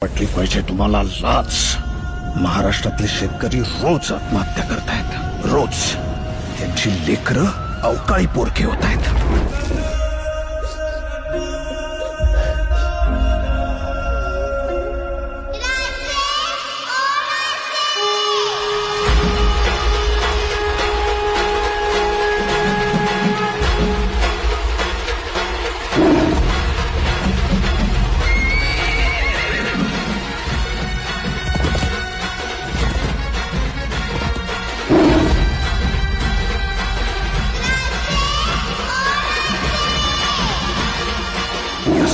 वाटली पाहिजे तुम्हाला लाच। महाराष्ट्रातले शेतकरी रोज आत्महत्या करतायत, रोज त्यांची लेकरं अवकाळी पोरके होत आहेत।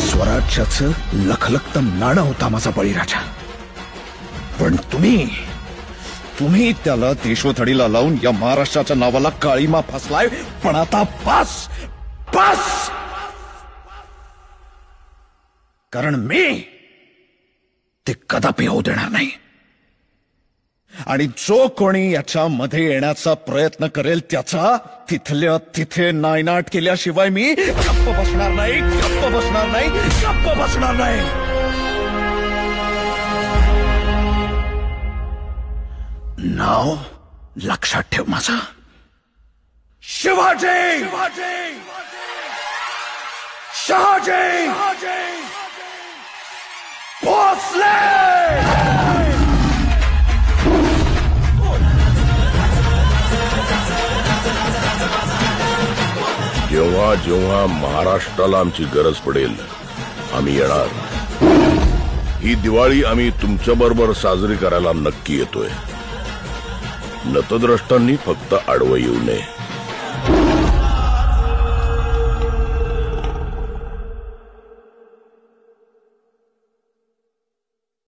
स्वराज्याचं लखलखतं नाणं होता माझा बळीराजा, पण तुम्ही त्याला देशवथडीला लावून या महाराष्ट्राच्या नावाला काळीमा फसलाय। पण आता बस बस, कारण मी ते कदापि होऊ देणार नाही। आणि जो कोणी याच्यामध्ये येण्याचा प्रयत्न करेल त्याचा तिथल्या तिथे नायनाट केल्याशिवाय मी गप्प बसणार नाही, गप्प बसणार नाही, गप्प बसणार नाही। नाव लक्षात ठेव माझं, शिवाजी शहाजी भोसले। जेव्हा जेव्हा महाराष्ट्राला आमची गरज पडेल आम्ही येणार। ही दिवाळी आम्ही तुमच्या बरोबर साजरी करायला नक्की येतोय। नतद्रष्टांनी फक्त आडवं येऊ नये।